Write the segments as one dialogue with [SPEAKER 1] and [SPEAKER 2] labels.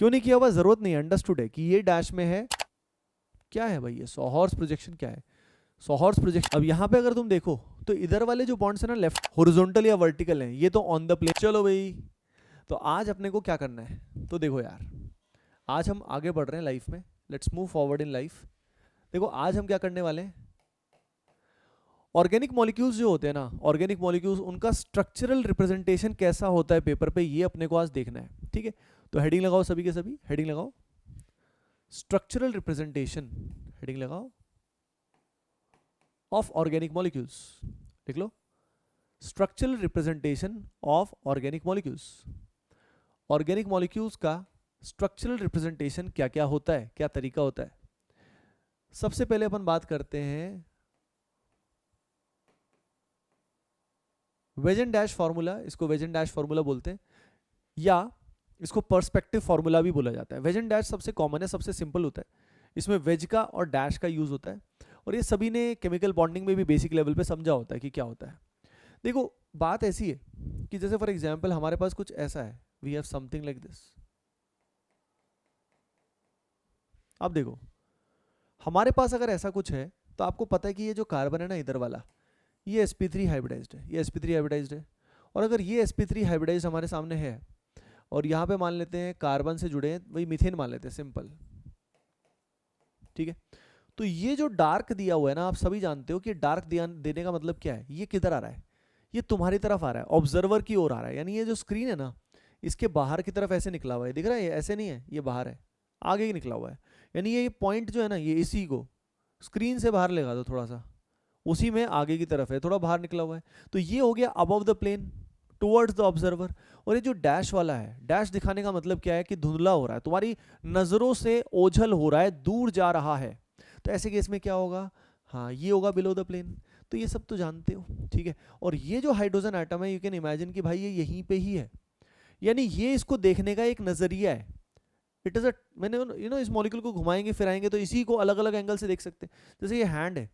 [SPEAKER 1] क्यों नहीं किया हुआ, जरूरत नहीं है, अंडरस्टूड है कि ये डैश में है। क्या है भाई ये सॉहॉर्स प्रोजेक्शन क्या है, सॉहॉर्स प्रोजेक्शन। अब यहाँ पे अगर तुम देखो तो इधर वाले जो बॉन्ड्स है ना लेफ्ट हॉरिजॉन्टल या वर्टिकल हैं, ये तो ऑन द प्लेन। चलो भाई, तो आज अपने को क्या करना है, तो देखो यार आज हम आगे बढ़ रहे हैं लाइफ में, let's move forward in life. देखो आज हम क्या करने वाले हैं, ऑर्गेनिक मॉलिक्यूल्स जो होते हैं ना, ऑर्गेनिक मॉलिक्यूल्स उनका स्ट्रक्चरल रिप्रेजेंटेशन कैसा होता है पेपर पे, ये अपने को आज देखना है। ठीक है, तो हेडिंग लगाओ सभी के सभी, हेडिंग लगाओ स्ट्रक्चरल रिप्रेजेंटेशन, हेडिंग लगाओ ऑफ ऑर्गेनिक मॉलिक्यूल्स, लिख लो structural representation of organic molecules. Organic molecules का स्ट्रक्चरल रिप्रेजेंटेशन क्या क्या होता है, क्या तरीका होता है। सबसे पहले अपन बात करते हैं वेजन डैश फार्मूला, इसको वेजन डैश फार्मूला बोलते हैं या इसको पर्सपेक्टिव फार्मूला भी बोला जाता है। वेजन डैश सबसे कॉमन है, सबसे सिंपल होता है, इसमें वेज का और डैश का यूज होता है, और ये सभी ने केमिकल बॉन्डिंग में भी बेसिक लेवल पे समझा होता है कि क्या होता है। देखो बात ऐसी है कि जैसे फॉर एग्जांपल हमारे पास कुछ ऐसा है, we have something like this. अब देखो हमारे पास अगर ऐसा कुछ है तो आपको पता है कि ये जो कार्बन है ना इधर वाला, ये sp3 हाइब्रिडाइज्ड है, ये sp3 हाइब्रिडाइज्ड है। और अगर ये sp3 हाइब्रिडाइज्ड हमारे सामने है और यहाँ पे मान लेते हैं कार्बन से जुड़े हैं, वही मीथेन मान लेते हैं सिंपल। ठीक है, तो ये जो डार्क दिया हुआ है ना, आप सभी जानते हो कि डार्क देने का मतलब क्या है, ये किधर आ रहा है, ये तुम्हारी तरफ आ रहा है, ऑब्जर्वर की ओर आ रहा है, यानी ये जो स्क्रीन है ना इसके बाहर की तरफ ऐसे निकला हुआ है, दिख रहा है, ये ऐसे नहीं है, ये बाहर है, आगे ही निकला हुआ है। यानी ये पॉइंट जो है ना, ये इसी को स्क्रीन से बाहर लगा दो थोड़ा सा, उसी में आगे की तरफ है, थोड़ा बाहर निकला हुआ है, तो ये हो गया above the plane towards the observer. और ये जो डैश वाला है, डैश दिखाने का मतलब क्या है कि धुंधला हो रहा है, तुम्हारी नजरों से ओझल हो रहा है, दूर जा रहा है, तो ऐसे केस में क्या होगा, हाँ ये होगा बिलो द प्लेन। तो ये सब तो जानते हो, ठीक है। और ये जो हाइड्रोजन एटम है, यू कैन इमेजिन कि भाई ये यहीं पे ही है, यानी ये इसको देखने का एक नजरिया है। इट इज अ, मैंने इस मॉलिक्यूल को घुमाएंगे फिराएंगे तो इसी को अलग अलग एंगल से देख सकते हैं। जैसे ये हैंड है,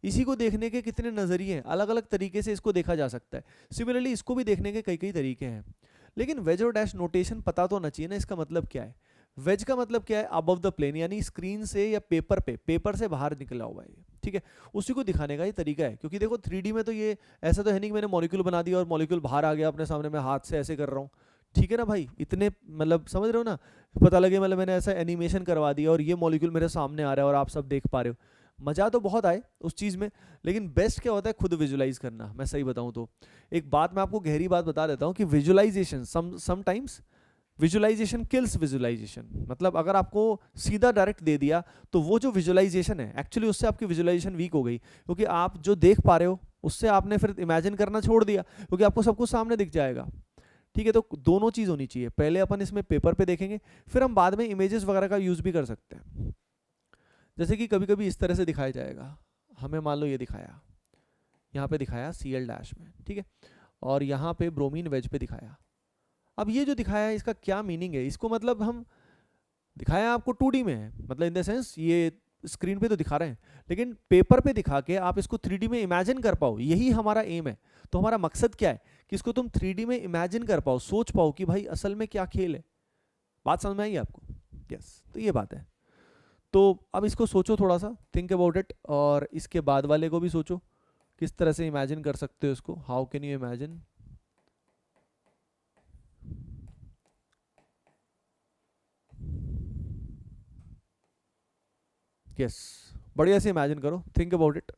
[SPEAKER 1] इसी को देखने के कितने नजरिए हैं, अलग अलग तरीके से इसको देखा जा सकता है। सिमिलरली इसको भी देखने के कई कई तरीके हैं। लेकिन वेज और डैश नोटेशन पता तो होना चाहिए ना, इसका मतलब क्या है। वेज का मतलब क्या है, अबव द प्लेन, यानी स्क्रीन से या पेपर पे, पेपर से बाहर निकला हुआ है, ठीक है, उसी को दिखाने का ये तरीका है। क्योंकि देखो 3D में तो ये ऐसा तो है नहीं कि मैंने मॉलिक्यूल बना दिया और मॉलिक्यूल बाहर आ गया अपने सामने, मैं हाथ से ऐसे कर रहा हूँ, ठीक है ना भाई, इतने मतलब समझ रहे हो ना, पता लगे मतलब मैंने ऐसा एनिमेशन करवा दिया और ये मॉलिक्यूल मेरे सामने आ रहा है और आप सब देख पा रहे हो, मज़ा तो बहुत आए उस चीज़ में। लेकिन बेस्ट क्या होता है, खुद विजुलाइज करना। मैं सही बताऊं तो एक बात मैं आपको गहरी बात बता देता हूं कि visualisation sometimes visualisation kills visualisation. मतलब अगर आपको सीधा डायरेक्ट दे दिया तो वो जो विजुलाइजेशन है एक्चुअली उससे आपकी विजुलाइजेशन वीक हो गई, क्योंकि आप जो देख पा रहे हो उससे आपने फिर इमेजिन करना छोड़ दिया, क्योंकि आपको सब कुछ सामने दिख जाएगा। ठीक है, तो दोनों चीज़ होनी चाहिए, पहले अपन इसमें पेपर पे देखेंगे, फिर हम बाद में इमेजेस वगैरह का यूज़ भी कर सकते हैं। जैसे कि कभी कभी इस तरह से दिखाया जाएगा, हमें मान लो ये दिखाया, यहाँ पे दिखाया Cl डैश में, ठीक है, और यहाँ पे ब्रोमीन वेज पे दिखाया। अब ये जो दिखाया है इसका क्या मीनिंग है, इसको मतलब हम दिखाया आपको 2D में है, मतलब इन द सेंस ये स्क्रीन पे तो दिखा रहे हैं, लेकिन पेपर पे दिखा के आप इसको 3D में इमेजिन कर पाओ, यही हमारा एम है। तो हमारा मकसद क्या है कि इसको तुम 3D में इमेजिन कर पाओ, सोच पाओ कि भाई असल में क्या खेल है। बात समझ में आई आपको? यस, तो ये बात है। तो अब इसको सोचो थोड़ा सा, थिंक अबाउट इट, और इसके बाद वाले को भी सोचो किस तरह से इमेजिन कर सकते हो इसको, how can you imagine. Yes, बढ़िया से इमेजिन करो, थिंक अबाउट इट।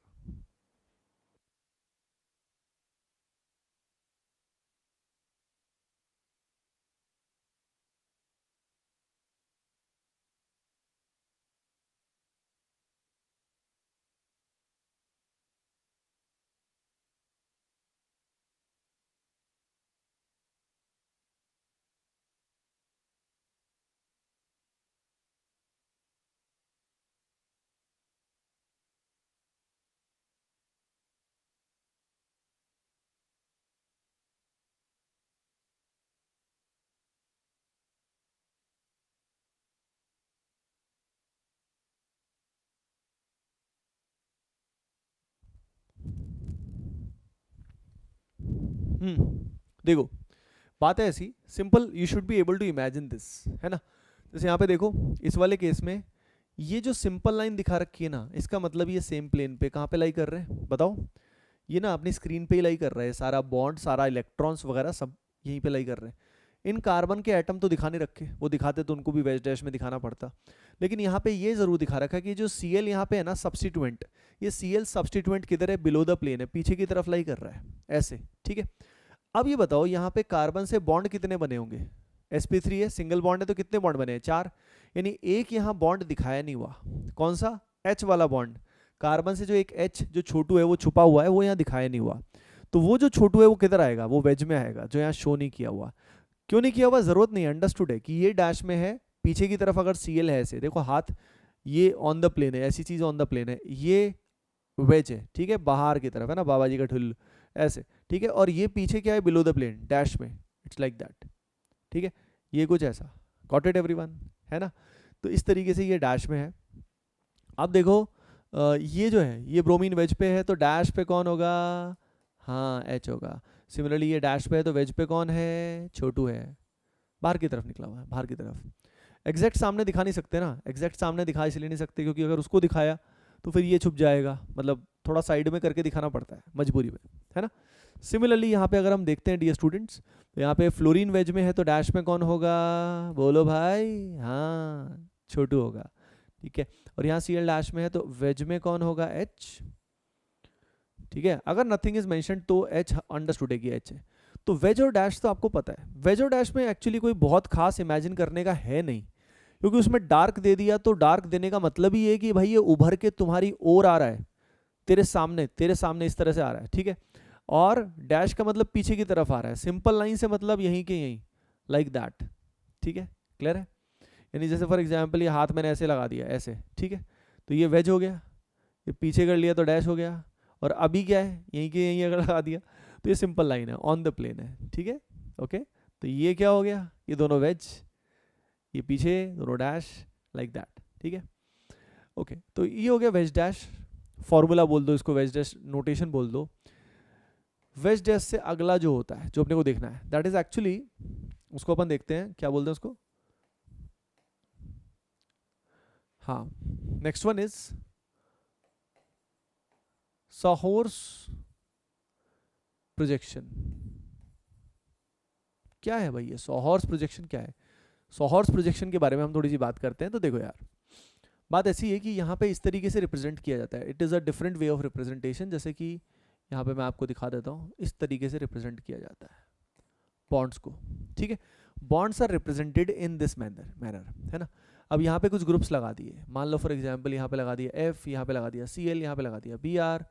[SPEAKER 1] देखो बात है ऐसी simple, you should be able to imagine this, है ना। जैसे यहाँ पे देखो इस वाले केस में ये जो सिंपल लाइन दिखा रखी है ना, इसका मतलब ये सेम प्लेन पे कहाँ पे लाई कर रहे हैं बताओ? ये ना अपनी स्क्रीन पे ही लाई कर रहे हैं, सारा बॉन्ड सारा इलेक्ट्रॉन्स वगैरह सब यहीं पे लाई कर रहे हैं। इन कार्बन के एटम तो दिखा नहीं रखे, वो दिखाते तो उनको भी वेज डैश में दिखाना पड़ता, लेकिन यहाँ पे ये जरूर दिखा रखा है कि जो Cl यहाँ पे है ना सब्स्टिट्यूएंट, ये Cl सब्स्टिट्यूएंट किधर है? बिलो द प्लेन है, पीछे की तरफ लाई कर रहा है ऐसे, ठीक है। अब ये बताओ यहाँ पे कार्बन से बॉन्ड कितने बने होंगे? sp3 है, सिंगल बॉन्ड है तो कितने बॉन्ड बने हैं? 4, यानी एक यहाँ बॉन्ड दिखाया नहीं हुआ, कौन सा? H वाला बॉन्ड। कार्बन से जो एक H जो छोटू है वो छुपा हुआ है, वो यहाँ दिखाया नहीं हुआ, तो वो जो छोटू है वो किधर आएगा? वो वेज में आएगा, जो यहाँ शो नहीं किया हुआ। क्यों नहीं किया हुआ? जरूरत नहीं, अंडरस्टूड है कि ये डैश में है, पीछे की तरफ अगर Cl है ऐसे देखो हाथ, ये ऑन द प्लेन है, ऐसी चीज ऑन द प्लेन है, ये वेज है, ठीक है, बाहर की तरफ है ना, बाबा जी का ठुल्लू ऐसे, ठीक है, और ये पीछे क्या है? बिलो द प्लेन डैश में, इट्स लाइक दैट, ठीक है, ये कुछ ऐसा। गॉट इट एवरीवन, है ना? तो इस तरीके से ये डैश में है। अब देखो ये जो है ये ब्रोमीन वेज पे है, तो डैश पे कौन होगा? हाँ H होगा। सिमिलरली ये डैश पे है तो वेज पे कौन है? छोटू है, बाहर की तरफ निकला हुआ है, बाहर की तरफ। एग्जैक्ट सामने दिखा नहीं सकते ना, एग्जैक्ट सामने दिखा इसलिए नहीं सकते क्योंकि अगर उसको दिखाया तो फिर ये छुप जाएगा, मतलब थोड़ा साइड में करके दिखाना पड़ता है मजबूरी में, है ना? सिमिलरली यहाँ पे अगर हम देखते हैं डियर स्टूडेंट्स, तो यहाँ पे फ्लोरीन वेज में है तो डैश में कौन होगा? बोलो भाई, हाँ छोटू होगा, ठीक है। और यहाँ Cl डैश में है तो वेज में कौन होगा? H, ठीक है। अगर नथिंग इज मेंशन तो H अंडरस्टूड है कि H है। तो वेज और डैश तो आपको पता है, वेज और डैश में एक्चुअली कोई बहुत खास इमेजिन करने का है नहीं, क्योंकि उसमें डार्क दे दिया तो डार्क देने का मतलब ही है कि भाई ये उभर के तुम्हारी ओर आ रहा है, तेरे सामने इस तरह से आ रहा है, ठीक है। और डैश का मतलब पीछे की तरफ आ रहा है, सिंपल लाइन से मतलब यहीं के यहीं, लाइक दैट, ठीक है, क्लियर है? यानी जैसे फॉर एग्जांपल ये हाथ मैंने ऐसे लगा दिया ऐसे, ठीक है, तो ये वेज हो गया, ये पीछे कर लिया तो डैश हो गया, और अभी क्या है? यहीं के यहीं अगर लगा दिया तो ये सिंपल लाइन है, ऑन द प्लेन है, ठीक है, ओके। तो ये क्या हो गया? ये दोनों वेज, ये पीछे दोनों डैश, लाइक दैट, ठीक है, ओके। तो ये हो गया वेज डैश, फॉर्मूला बोल दो इसको, वेज डैश नोटेशन बोल दो। वेज डैश से अगला जो होता है जो अपने को देखना है, दैट इज एक्चुअली, उसको अपन देखते हैं क्या बोलते हैं उसको, हाँ, नेक्स्ट वन इज सॉहर्स प्रोजेक्शन। क्या है भाई ये सॉहर्स प्रोजेक्शन? क्या है सॉहर्स प्रोजेक्शन? के बारे में हम थोड़ी सी बात करते हैं। तो देखो यार, बात ऐसी है कि यहाँ पे इस तरीके से रिप्रेजेंट किया जाता है, it is a different way of representation. जैसे कि यहाँ पे मैं आपको दिखा देता हूँ, इस तरीके से रिप्रेजेंट किया जाता है बॉन्ड्स को, ठीक है। Bonds are represented in this manner, है ना। अब यहाँ पे कुछ ग्रुप्स लगा दिए, मान लो फॉर एग्जांपल यहाँ पे लगा दिया F, यहाँ पे लगा दिया Cl, यहाँ पे लगा दिया Br,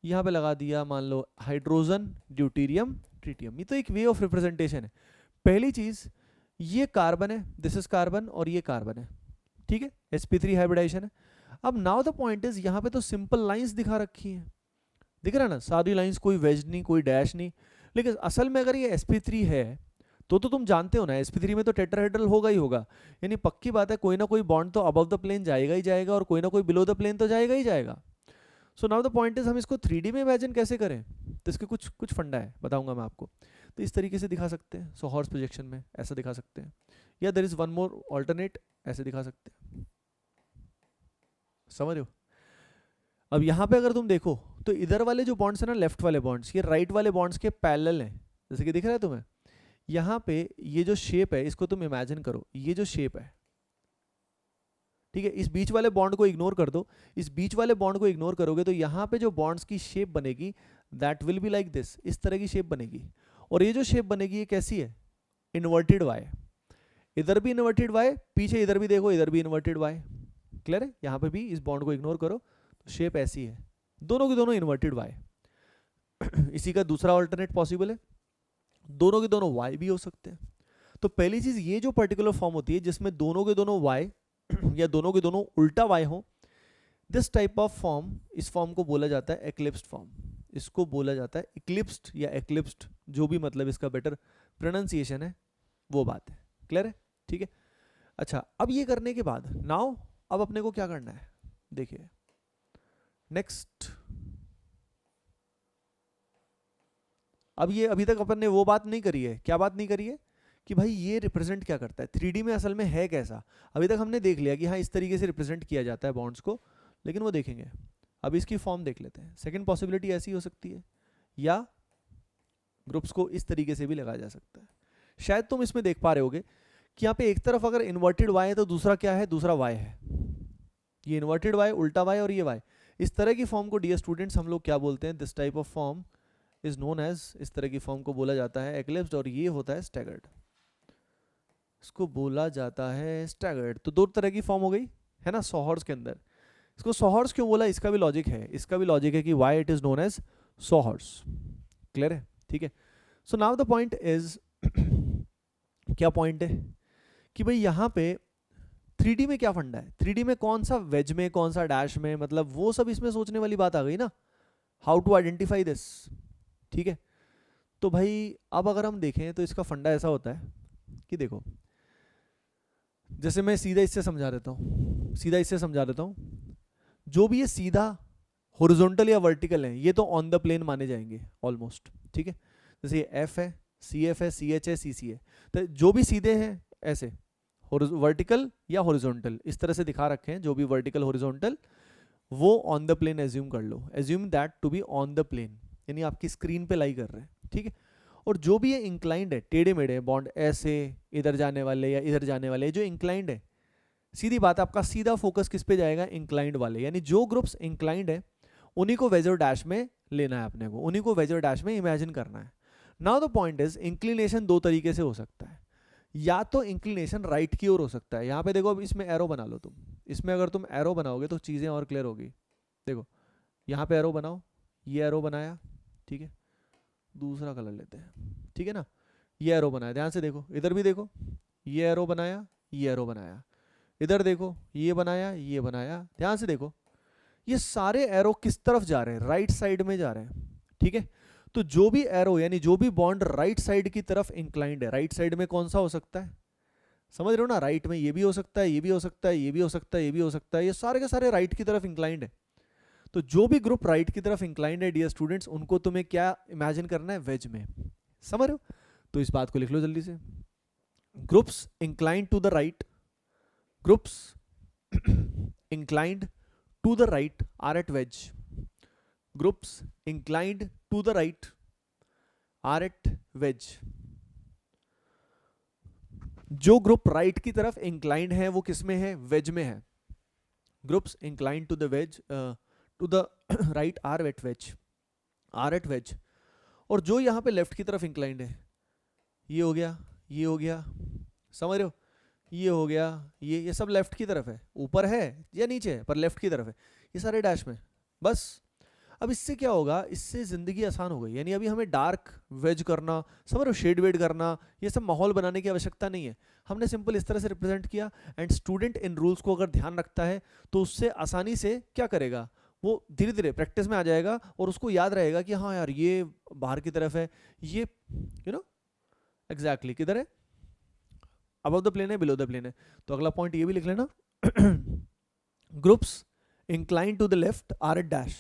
[SPEAKER 1] यहाँ पे लगा दिया मान लो हाइड्रोजन, ड्यूटीरियम, ट्रिटियम। ये तो एक वे ऑफ रिप्रेजेंटेशन है। पहली चीज, ये कार्बन है, दिस इज कार्बन, और ये कार्बन है, ठीक है, sp3 हाइब्रिडाइजेशन है। अब नाउ द पॉइंट इज, यहाँ पे तो सिंपल लाइंस दिखा रखी हैं, दिख रहा है ना, सारी लाइंस, कोई वेज नहीं, कोई डैश नहीं। लेकिन असल में अगर ये sp3 है तो तुम जानते हो ना sp3 में तो टेट्राहेड्रल होगा ही होगा, यानी पक्की बात है कोई ना कोई बॉन्ड तो अबव द प्लेन जाएगा ही जाएगा, और कोई ना कोई बिलो द प्लेन तो जाएगा ही जाएगा। सो नाउ द पॉइंट इज, हम इसको 3D में इमेजिन कैसे करें? तो इसके कुछ फंडा है, बताऊंगा मैं आपको। तो इस तरीके से दिखा सकते हैं सॉहर्स प्रोजेक्शन में, ऐसा दिखा सकते हैं, या there is one more alternate, ऐसे दिखा सकते हैं, समझ रहे हो? अब यहाँ पे अगर तुम देखो तो इधर वाले जो बॉन्ड्स है ना, लेफ्ट वाले बॉन्ड्स, ये राइट वाले बॉन्ड्स के पैरेलल हैं, जैसे कि दिख रहा है तुम्हें। यहाँ पे ये जो शेप है इसको तुम इमेजिन करो, ये जो शेप है, ठीक है, इस बीच वाले बॉन्ड को इग्नोर कर दो, इस बीच वाले बॉन्ड को इग्नोर करोगे तो यहाँ पे जो बॉन्ड्स की शेप बनेगी that will be like this, इस तरह की शेप बनेगी। और ये जो शेप बनेगी ये कैसी है? इन्वर्टेड वाई, इधर भी इन्वर्टेड वाई, पीछे इधर भी देखो, इधर भी इन्वर्टेड वाई, क्लियर है? यहाँ पे भी इस बॉन्ड को इग्नोर करो तो शेप ऐसी है, दोनों के दोनों इन्वर्टेड वाई। इसी का दूसरा ऑल्टरनेट पॉसिबल है, दोनों के दोनों वाई भी हो सकते हैं। तो पहली चीज, ये जो पर्टिकुलर फॉर्म होती है जिसमें दोनों के दोनों वाई या दोनों के दोनों उल्टा वाई हो, दिस टाइप ऑफ फॉर्म, इस फॉर्म को बोला जाता है एक्लिप्स्ड फॉर्म, इसको बोला जाता है इक्लिप्स्ड या एक्लिप्स्ड, जो भी मतलब इसका बेटर प्रोनाउंसिएशन है वो बात है, क्लियर है? ठीक है, अच्छा, अब ये करने के बाद नाउ अब अपने को क्या करना है, देखिए नेक्स्ट। अब ये अभी तक अपन ने वो बात नहीं करी है, क्या बात नहीं करी है कि भाई ये रिप्रेजेंट क्या करता है, 3D में असल में है कैसा। अभी तक हमने देख लिया कि हाँ इस तरीके से रिप्रेजेंट किया जाता है बॉन्ड्स को, लेकिन वो देखेंगे। अब इसकी फॉर्म देख लेते हैं। सेकंड पॉसिबिलिटी ऐसी हो सकती है, या ग्रुप्स को इस तरीके से भी लगाया जा सकता है। शायद तुम इसमें देख पा रहे होगे कि यहाँ पे एक तरफ अगर इन्वर्टेड वाई है तो दूसरा क्या है, दूसरा वाई है। ये इन्वर्टेड वाई, उल्टा वाई और ये वाई, इस तरह की फॉर्म को डियर स्टूडेंट्स हम लोग क्या बोलते हैं, this type of form is known as, इस तरह की फॉर्म को बोला जाता है एक्लिप्स्ड, और ये होता है स्टैगर्ड, इसको बोला जाता है स्टैगर्ड। तो दो तरह की फॉर्म हो गई है ना सॉहर्स के अंदर। इसको सॉहर्स क्यों बोला, इसका भी लॉजिक है, इसका भी लॉजिक है कि why it is known as sawhorse. Clear है, ठीक है। So now the point is क्या पॉइंट है कि भाई यहाँ पे 3D में क्या फंडा है, 3D में कौन सा वेज में कौन सा डैश में, मतलब वो सब इसमें सोचने वाली बात आ गई ना, हाउ टू आइडेंटिफाई दिस। ठीक है, तो भाई अब अगर हम देखें तो इसका फंडा ऐसा होता है कि देखो, जैसे मैं सीधा इससे समझा देता हूँ, सीधा इससे समझा देता हूँ, जो भी ये सीधा हॉरिजॉन्टल या वर्टिकल है ये तो ऑन द प्लेन माने जाएंगे ऑलमोस्ट। ठीक है, जैसे ये एफ है, सी एफ है, सी एच है, सी सी है, तो जो भी सीधे हैं ऐसे वर्टिकल या हॉरिजॉन्टल इस तरह से दिखा रखे हैं, जो भी वर्टिकल हॉरिजॉन्टल वो ऑन द प्लेन एज्यूम कर लो, assume that to be on the plane, यानी आपकी स्क्रीन पे लाई कर रहे हैं। ठीक है, और जो भी ये इंक्लाइंड है, टेढ़े मेढ़े बॉन्ड ऐसे इधर जाने वाले या इधर जाने वाले, जो इंक्लाइंड है, सीधी बात है आपका सीधा फोकस किस पे जाएगा, इंक्लाइंड वाले, यानी जो ग्रुप्स इंक्लाइंड है उन्हीं को वेज और डैश में लेना है अपने को, उन्हीं को वेज और डैश में इमेजिन करना है। Now the point is inclination दो तरीके से हो सकता है, या तो इंक्लिनेशन राइट की ओर हो सकता है, यहाँ पे देखो अब इसमें एरो बना लो तुम, इसमें अगर तुम एरो बनाओगे तो चीज़ें और क्लियर होगी। देखो यहाँ पे एरो बनाओ, ये एरो बनाया, ठीक है, दूसरा कलर लेते हैं, ठीक है ना, ये एरो बनाया, ध्यान से देखो, इधर भी देखो, ये एरो बनाया, ये एरो बनाया, इधर देखो, ये बनाया, ये बनाया, ध्यान से देखो, ये सारे एरो किस तरफ जा रहे हैं, राइट साइड में जा रहे हैं। ठीक है, तो जो भी एरो यानी जो भी बॉन्ड राइट साइड की तरफ इंक्लाइंड है, राइट साइड में कौन सा हो सकता है, समझ रहे हो ना, राइट में ये भी हो सकता है, ये भी हो सकता है, ये भी हो सकता है, ये भी हो सकता है, ये सारे के सारे राइट की तरफ इंक्लाइंड है। तो जो भी ग्रुप राइट की तरफ इंक्लाइंड है डियर स्टूडेंट्स, उनको तुम्हें क्या इमेजिन करना है, वेज में, समझ रहे हो। तो इस बात को लिख लो जल्दी से, groups inclined to the right, groups inclined to the right are at wedge, groups inclined to the right are at wedge। जो ग्रुप राइट की तरफ इंक्लाइंड है वो किस में है, वेज में है। Groups inclined to the wedge to the right are at wedge, are at wedge. और जो यहाँ पे लेफ्ट की तरफ इंक्लाइंड है, ये हो गया, ये हो गया, समझ रहे हो, ये हो गया, ये सब लेफ्ट की तरफ है, ऊपर है या नीचे है पर लेफ्ट की तरफ है, ये सारे डैश में। बस अब इससे क्या होगा, इससे ज़िंदगी आसान हो गई, यानी अभी हमें डार्क वेज करना, समझ रहे हो, शेड वेड करना, ये सब माहौल बनाने की आवश्यकता नहीं है। हमने सिंपल इस तरह से रिप्रेजेंट किया, एंड स्टूडेंट इन रूल्स को अगर ध्यान रखता है तो उससे आसानी से क्या करेगा, वो धीरे धीरे प्रैक्टिस में आ जाएगा और उसको याद रहेगा कि हाँ यार ये बाहर की तरफ है, ये यू नो एग्जैक्टली किधर है, अबव द प्लेन है, बिलो द प्लेन है। तो अगला पॉइंट ये भी लिख लेना, groups inclined to the left are at dash,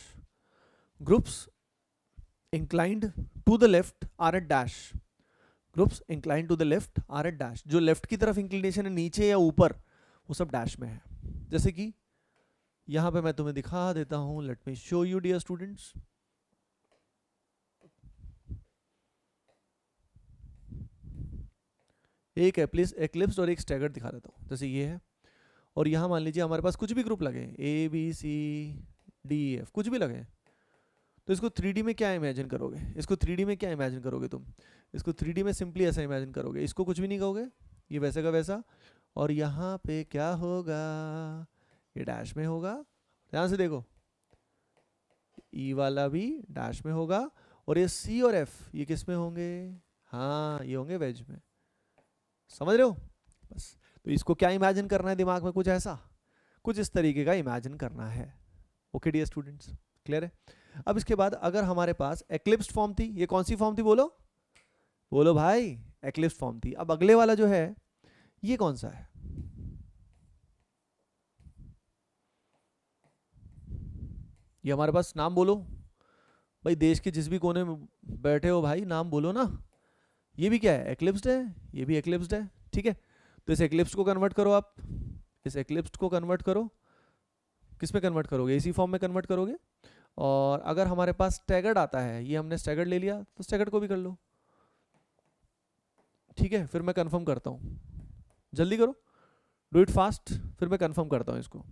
[SPEAKER 1] groups inclined to the left are at dash, groups inclined to the left are at dash. जो left की तरफ इंक्लिनेशन है नीचे या ऊपर, वो सब डैश में है। जैसे कि यहां पे मैं तुम्हें दिखा देता हूं, let me show you dear students. एक एक्लिप्स और एक स्टैगर्ड दिखा देता हूँ, जैसे ये है, और यहाँ मान लीजिए हमारे पास कुछ भी ग्रुप लगे, A B C D F, कुछ भी लगे, तो इसको 3D में क्या इमेजिन करोगे, इसको 3D में क्या इमेजिन करोगे तुम, इसको 3D में सिंपली ऐसा इमेजिन करोगे, इसको कुछ भी नहीं कहोगे, ये वैसे का वैसा, और यहाँ पे क्या होगा, ये डैश में होगा, ध्यान से देखो, ई वाला भी डैश में होगा, और ये सी और एफ ये किस में होंगे, हाँ ये होंगे वेज में, समझ रहे हो। बस तो इसको क्या इमेजिन करना है दिमाग में, कुछ ऐसा, कुछ इस तरीके का इमेजिन करना है। ओके डियर स्टूडेंट्स, क्लियर है। अब इसके बाद अगर हमारे पास एक्लिप्स्ड फॉर्म थी, ये कौन सी फॉर्म थी बोलो, बोलो भाई, एक्लिप्स्ड फॉर्म थी। अब अगले वाला जो है ये कौन सा है, ये हमारे पास नाम बोलो भाई, देश के जिस भी कोने में बैठे हो भाई नाम बोलो ना, ये भी क्या है, एक्लिप्स्ड है, ये भी एक्लिप्स्ड है, ठीक है। तो इस एक्लिप्स को कन्वर्ट करो आप, इस एक्लिप्स को कन्वर्ट करो, किस में कन्वर्ट करोगे, इसी फॉर्म में कन्वर्ट करोगे। और अगर हमारे पास स्टैगर्ड आता है, ये हमने स्टैगर्ड ले लिया, तो स्टैगर्ड को भी कर लो, ठीक है। फिर मैं कंफर्म करता हूँ, जल्दी करो, डू इट फास्ट, फिर मैं कंफर्म करता हूँ इसको।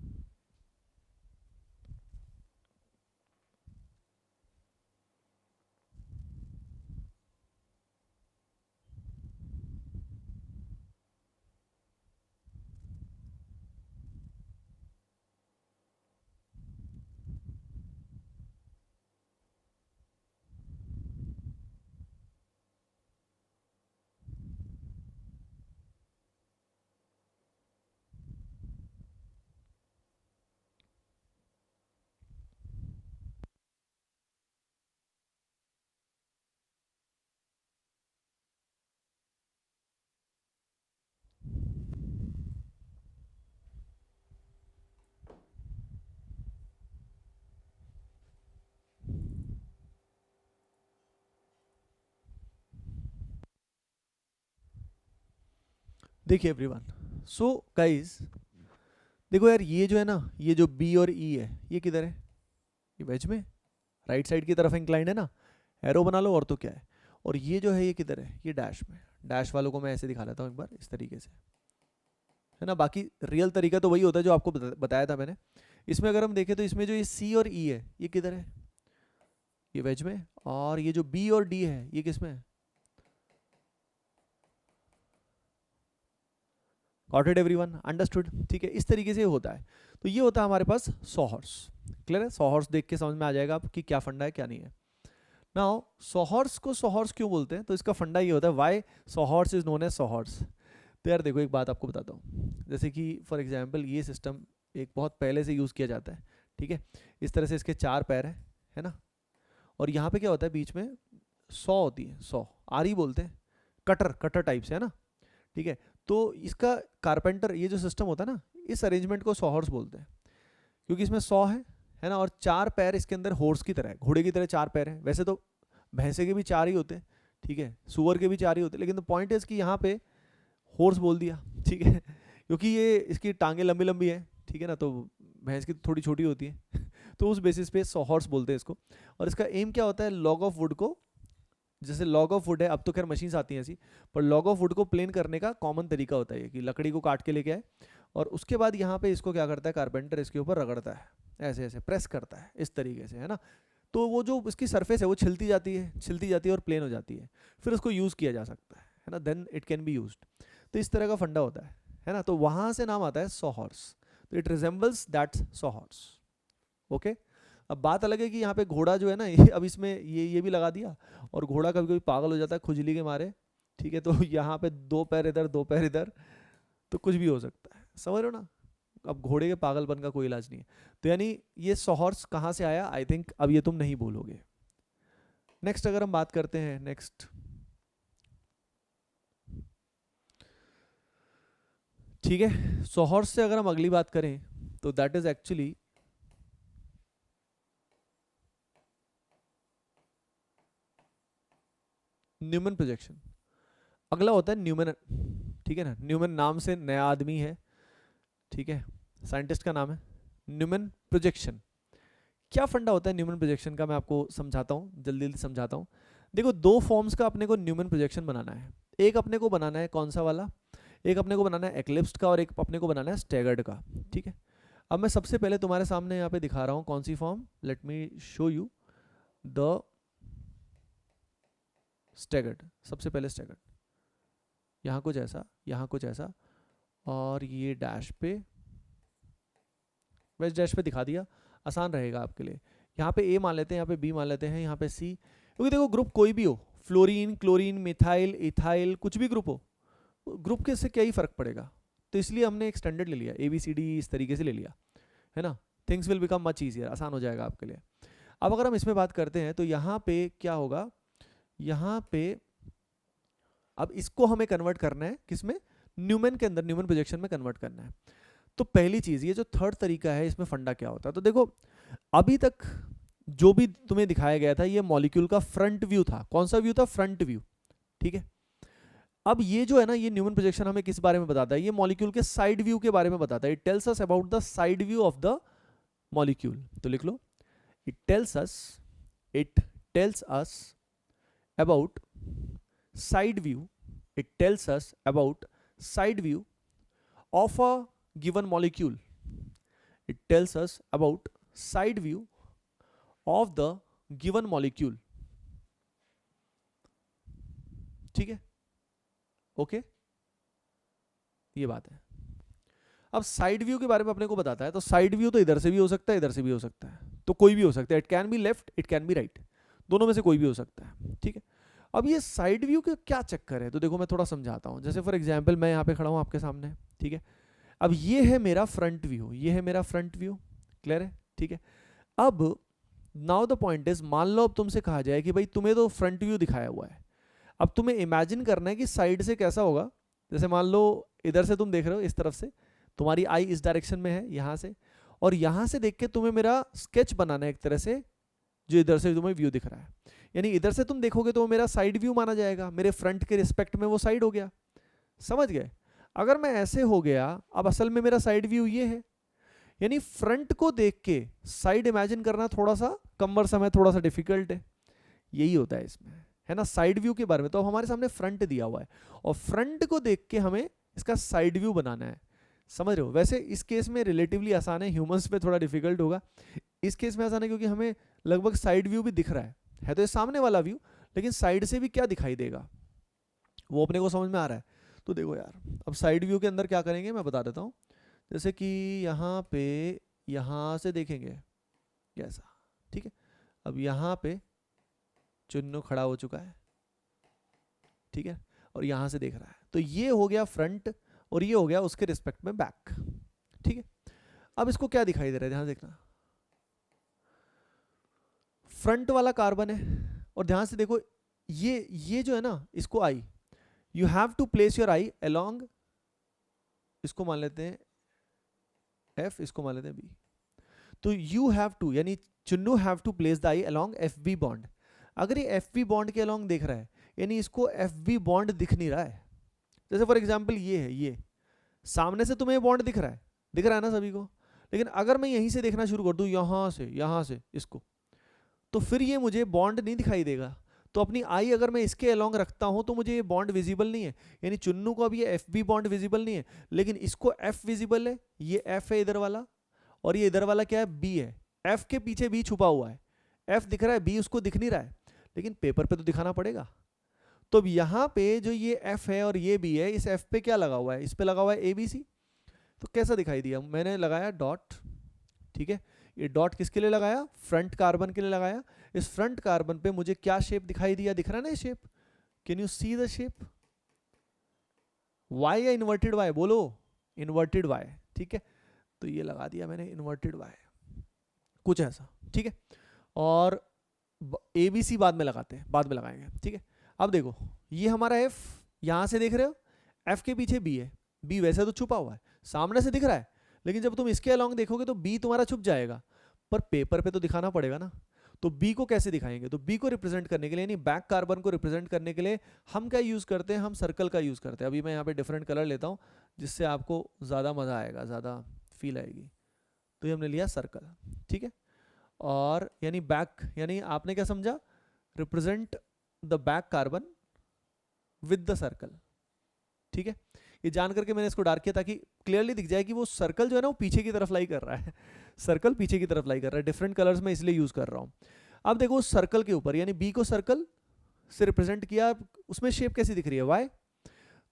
[SPEAKER 1] देखिए एवरीवन, सो गाइस, देखो यार, ये जो है ना, ये जो बी और ई है, ये किधर है, ये वेज में राइट साइड की तरफ इंक्लाइंड है ना, एरो बना लो और तो क्या है। और ये जो है ये किधर है, ये डैश में। डैश वालों को मैं ऐसे दिखा लेता हूँ एक बार, इस तरीके से, है ना। बाकी रियल तरीका तो वही होता है जो आपको बताया था मैंने। इसमें अगर हम देखें तो इसमें जो ये सी और ई है, ये किधर है, ये वेज में। और ये जो बी और डी है, ये किस में है, गॉट इट एवरीवन, अंडरस्टूड, ठीक है। इस तरीके से होता है। तो ये होता है हमारे पास सॉहॉर्स, क्लियर है। सॉहॉर्स देख के समझ में आ जाएगा आप कि क्या फंडा है क्या नहीं है। नाउ सॉहॉर्स को सॉहॉर्स क्यों बोलते हैं, तो इसका फंडा ये होता है, व्हाई सॉहॉर्स इज नोन एज सॉहॉर्स। तो यार देखो, एक बात आपको बताता हूँ, जैसे कि फॉर एग्जाम्पल ये सिस्टम एक बहुत पहले से यूज़ किया जाता है, ठीक है। इस तरह से इसके 4 पैर है ना। और यहाँ पे क्या होता है, बीच में सॉ होती है, सॉ आरी बोलते हैं, कटर कटर टाइप से, है ना, ठीक है। तो इसका कारपेंटर, ये जो सिस्टम होता है ना, इस अरेंजमेंट को सॉहॉर्स बोलते हैं, क्योंकि इसमें सॉ है ना, और 4 पैर इसके अंदर हॉर्स की तरह है, घोड़े की तरह 4 पैर हैं। वैसे तो भैंसे के भी 4 ही होते हैं, ठीक है, सुअर के भी 4 ही होते हैं, लेकिन द पॉइंट इज कि यहाँ पे हॉर्स बोल दिया, ठीक है, क्योंकि ये इसकी टांगे लंबी लंबी है, ठीक है ना, तो भैंस की थोड़ी छोटी होती है तो उस बेसिस पे हॉर्स बोलते हैं इसको। और इसका एम क्या होता है, लॉग ऑफ वुड को, जैसे लॉग ऑफ वुड है, अब तो खैर मशीन्स आती हैं ऐसी, पर लॉग ऑफ वुड को प्लेन करने का कॉमन तरीका होता है कि लकड़ी को काट के लेके आए, और उसके बाद यहाँ पे इसको क्या करता है कारपेंटर, इसके ऊपर रगड़ता है, ऐसे ऐसे प्रेस करता है इस तरीके से, है ना। तो वो जो इसकी सरफेस है वो छिलती जाती है और प्लेन हो जाती है, फिर उसको यूज़ किया जा सकता है ना, then it can be used. तो इस तरह का फंडा होता है ना। तो वहाँ से नाम आता है सॉहॉर्स, तो इट रिजेंबल्स दैट सॉहॉर्स, ओके। अब बात अलग है कि यहाँ पे घोड़ा जो है ना, ये अब इसमें ये भी लगा दिया, और घोड़ा कभी कभी पागल हो जाता है खुजली के मारे, ठीक है। तो यहाँ पे 2 पैर इधर 2 पैर इधर, तो कुछ भी हो सकता है, समझ रहे हो ना। अब घोड़े के पागलपन का कोई इलाज नहीं है। तो यानी ये सॉहॉर्स कहाँ से आया, आई थिंक अब ये तुम नहीं भूलोगे। नेक्स्ट अगर हम बात करते हैं, नेक्स्ट, ठीक है, सॉहॉर्स से अगर हम अगली बात करें तो that is actually Newman projection. अगला होता है न्यूमन, ठीक है ना। न्यूमन नाम से नया आदमी है, ठीक है, साइंटिस्ट का नाम है। न्यूमन प्रोजेक्शन क्या फंडा होता है, न्यूमन प्रोजेक्शन का मैं आपको समझाता हूँ, जल्दी जल्दी समझाता हूँ। देखो, 2 फॉर्म्स का अपने को न्यूमन प्रोजेक्शन बनाना है। एक अपने को बनाना है कौन सा वाला, एक अपने को बनाना है एक्लिप्स्ड का, और एक अपने को बनाना है स्टैगर्ड का, ठीक है। अब मैं सबसे पहले तुम्हारे सामने यहाँ पे दिखा रहा हूँ कौन सी form, let me show you the staggered. सबसे पहले स्टैगर्ड, यहाँ कुछ ऐसा, यहाँ कुछ ऐसा, और ये डैश पे, वेस्ट डैश पे दिखा दिया, आसान रहेगा आपके लिए। यहाँ पे ए मान लेते हैं, यहाँ पे बी मान लेते हैं, यहाँ पे सी, क्योंकि देखो ग्रुप कोई भी हो, फ्लोरीन, क्लोरीन, मिथाइल, इथाइल, कुछ भी ग्रुप हो, ग्रुप के से क्या ही फर्क पड़ेगा। तो इसलिए हमने एक स्टैंडर्ड ले लिया, ABCD इस तरीके से ले लिया, है ना। Things will become much easier, आसान हो जाएगा आपके लिए। अब अगर हम इसमें बात करते हैं तो यहाँ पे क्या होगा, यहाँ पे अब इसको हमें कन्वर्ट करना है किसमें, न्यूमन के अंदर, न्यूमन प्रोजेक्शन में कन्वर्ट करना है। तो पहली चीज, ये जो थर्ड तरीका है, इसमें फंडा क्या होता है, तो देखो अभी तक जो भी तुम्हें दिखाया गया था, ये मॉलिक्यूल का फ्रंट व्यू था। कौन सा व्यू था, फ्रंट व्यू, ठीक है। अब ये जो है ना, ये न्यूमन प्रोजेक्शन हमें किस बारे में बताता है? ये मॉलिक्यूल के साइड व्यू के बारे में बताता है। It tells us about the side view of the molecule. तो लिख लो, it tells us about side view, it tells us about side view of a given molecule. It tells us about side view of the given molecule. ठीक है, okay, ये बात है। अब side view के बारे में अपने को बताता है, तो साइड व्यू तो इधर से भी हो सकता है, इधर से भी हो सकता है, तो कोई भी हो सकता है। It can be left, it can B right, दोनों में से कोई भी हो सकता है। ठीक है, अब ये साइड व्यू का क्या चक्कर है, तो देखो मैं थोड़ा समझाता हूँ। जैसे फॉर एग्जांपल मैं यहाँ पे खड़ा हूँ आपके सामने, ठीक है, अब ये है मेरा फ्रंट व्यू, ये है मेरा फ्रंट व्यू, क्लियर है? ठीक है, अब नाउ द पॉइंट इज, मान लो अब तुमसे कहा जाए कि भाई तुम्हें तो फ्रंट व्यू दिखाया हुआ है, अब तुम्हें इमेजिन करना है कि साइड से कैसा होगा। जैसे मान लो इधर से तुम देख रहे हो, इस तरफ से तुम्हारी आई इस डायरेक्शन में है, यहाँ से, और यहाँ से देख के तुम्हें मेरा स्केच बनाना है एक तरह से, जो इधर से तुम्हें व्यू दिख रहा है। यानी इधर से तुम देखोगे तो वो मेरा साइड व्यू माना जाएगा, मेरे फ्रंट के रिस्पेक्ट में वो साइड हो गया। समझ गए? अगर मैं ऐसे हो गया, अब असल में मेरा साइड व्यू ये है, यानी फ्रंट को देख के साइड इमेजिन करना थोड़ा सा कमरसम है, थोड़ा सा डिफिकल्ट है। यही होता है इसमें, है ना, साइड व्यू के बारे में। तो अब हमारे सामने फ्रंट दिया हुआ है और फ्रंट को देख के हमें इसका साइड व्यू बनाना है। समझ रहे हो? वैसे इस केस में रिलेटिवली आसान है, ह्यूमंस पे थोड़ा डिफिकल्ट होगा। इस केस में आसान है क्योंकि हमें लगभग साइड व्यू भी दिख रहा है तो ये सामने वाला व्यू, लेकिन साइड से भी क्या दिखाई देगा वो अपने को समझ में आ रहा है। तो देखो यार, अब साइड व्यू के अंदर क्या करेंगे मैं बता देता हूँ। जैसे कि यहाँ पे, यहाँ से देखेंगे कैसा, ठीक है, अब यहाँ पे चुन्नू खड़ा हो चुका है, ठीक है, और यहाँ से देख रहा है, तो ये हो गया फ्रंट और ये हो गया उसके रिस्पेक्ट में बैक। ठीक है, अब इसको क्या दिखाई दे रहा है, ध्यान देखना, फ्रंट वाला कार्बन है, और ध्यान से देखो ये जो है ना, इसको eye, you have to place your eye along, इसको मान लेते हैं एफ, इसको मान लेते हैं बी। तो यू हैव टू, यानी चुन्नू have to place the eye along F B bond. अगर ये एफ बी बॉन्ड के अलोंग देख रहा है, यानी इसको एफ बी बॉन्ड दिख नहीं रहा है। जैसे फॉर एग्जाम्पल ये है, ये सामने से तुम्हें बॉन्ड दिख रहा है ना सभी को, लेकिन अगर मैं यहीं से देखना शुरू कर दूं, यहाँ से इसको, तो फिर ये मुझे बॉन्ड नहीं दिखाई देगा। तो अपनी आई अगर मैं इसके अलोंग रखता हूं तो मुझे ये बॉन्ड विजिबल नहीं है, यानी चुन्नू को अब ये एफ बी बॉन्ड विजिबल नहीं है, लेकिन इसको एफ विजिबल है। ये एफ है इधर वाला, और ये इधर वाला क्या है, बी है। एफ के पीछे बी छुपा हुआ है, एफ दिख रहा है, बी उसको दिख नहीं रहा है, लेकिन पेपर पे तो दिखाना पड़ेगा। तो अब यहाँ पे जो ये एफ है और ये बी है, इस एफ पे क्या लगा हुआ है, इस पे लगा हुआ है ए बी सी। तो कैसा दिखाई दिया, मैंने लगाया डॉट, ठीक है, ये डॉट किसके लिए लगाया, फ्रंट कार्बन के लिए लगाया। इस फ्रंट कार्बन पे मुझे क्या शेप दिखाई दिया, दिख रहा है ना shape, can you see the shape, Y या इन्वर्टेड वाई, बोलो, इन्वर्टेड वाई, ठीक है, तो ये लगा दिया मैंने इन्वर्टेड वाई, कुछ ऐसा, ठीक है। और ए बी सी बाद में लगाते हैं, बाद में लगाएंगे, ठीक है। अब देखो ये हमारा एफ, यहां से देख रहे हो, एफ के पीछे बी है, बी वैसे तो छुपा हुआ है, सामने से दिख रहा है, लेकिन जब तुम इसके अलोंग देखोगे तो बी तुम्हारा छुप जाएगा, पर पेपर पे तो दिखाना पड़ेगा ना। तो बी को कैसे दिखाएंगे, तो बी को रिप्रेजेंट करने के लिए, यानी बैक कार्बन को रिप्रेजेंट करने के लिए हम क्या यूज करते हैं, हम सर्कल का यूज करते हैं। अभी मैं यहाँ पे डिफरेंट कलर लेता हूँ जिससे आपको ज्यादा मजा आएगा, ज्यादा फील आएगी। तो ये हमने लिया सर्कल, ठीक है, और यानी बैक, यानी आपने क्या समझा, represent the back carbon with the circle, ठीक है। ये जान करके मैंने इसको डार्क किया ताकि क्लियरली दिख जाए कि वो सर्कल जो है ना वो पीछे की तरफ लाई कर रहा है, सर्कल पीछे की तरफ लाई कर रहा है। डिफरेंट कलर्स में इसलिए यूज कर रहा हूं। अब देखो उस सर्कल के ऊपर, यानी बी को सर्कल से रिप्रेजेंट किया, उसमें शेप कैसी दिख रही है, वाई।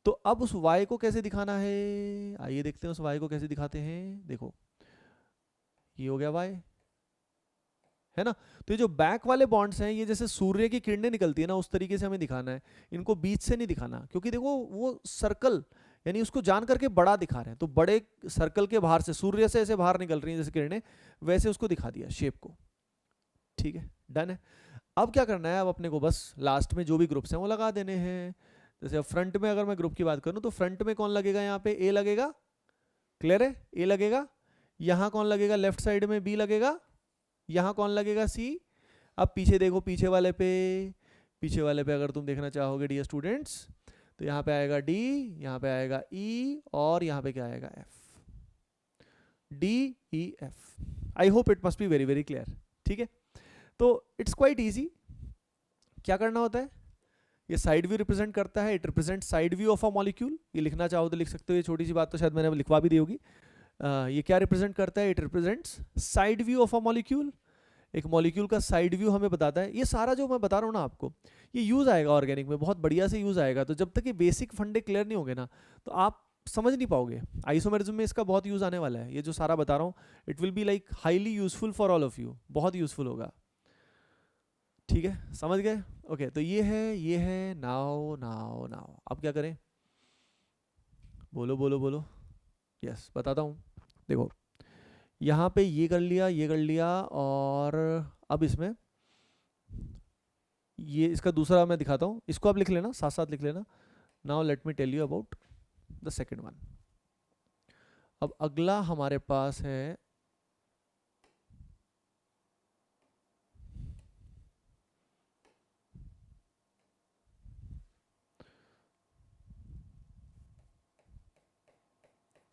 [SPEAKER 1] तो अब उस वाई को कैसे दिखाना है, आइए देखते हैं उस वाई को कैसे दिखाते हैं। देखो ये हो गया वाई, है ना। तो ये जो बैक वाले बॉन्ड्स हैं, ये जैसे सूर्य की किरणें निकलती है ना, उस तरीके से हमें दिखाना है, इनको बीच से नहीं दिखाना, क्योंकि देखो वो सर्कल, यानी उसको जान करके बड़ा दिखा रहे हैं, तो बड़े सर्कल के बाहर से, सूर्य से ऐसे बाहर निकल रही हैं जैसे किरणें, वैसे उसको दिखा दिया शेप को, ठीक है, डन है। अब क्या करना है, अब अपने को बस लास्ट में जो भी ग्रुप्स हैं वो लगा देने हैं। जैसे फ्रंट में अगर मैं ग्रुप की बात करूं तो फ्रंट में कौन लगेगा, यहाँ पे ए लगेगा, क्लियर है, ए लगेगा। यहाँ कौन लगेगा, लेफ्ट साइड में बी लगेगा, यहाँ कौन लगेगा, सी। अब पीछे देखो, पीछे वाले पे अगर तुम देखना चाहोगे डियर स्टूडेंट्स, तो यहाँ पे आएगा डी, यहाँ पे आएगा ई, और यहाँ पे क्या आएगा F, D E F. I hope it must be very very clear. ठीक है, तो इट्स क्वाइट इजी। क्या करना होता है, ये साइड व्यू रिप्रेजेंट करता है, it represent side view of a molecule. ये लिखना चाहो तो लिख सकते हो, ये छोटी सी बात तो शायद मैंने लिखवा भी दी होगी। ये क्या रिप्रेजेंट करता है, it represents side view of a molecule. एक मॉलिक्यूल का साइड व्यू हमें बताता है। ये सारा जो मैं बता रहा हूँ ना आपको, ये यूज आएगा ऑर्गेनिक में, बहुत बढ़िया से यूज आएगा। तो जब तक ये बेसिक फंडे क्लियर नहीं होंगे ना, तो आप समझ नहीं पाओगे। आइसोमेरिज्म में इसका बहुत यूज आने वाला है। ये जो सारा बता रहा हूँ, it will be like highly useful for all of you, बहुत यूजफुल होगा। ठीक है, समझ गए? ओके, तो ये है नाउ नाउ नाउ। अब क्या करें, बोलो बोलो बोलो। यस, बताता हूँ। देखो, यहाँ पे ये कर लिया, ये कर लिया, और अब इसमें ये इसका दूसरा मैं दिखाता हूँ। इसको आप लिख लेना, साथ साथ लिख लेना। Now let me tell you about the second one. अब अगला हमारे पास है,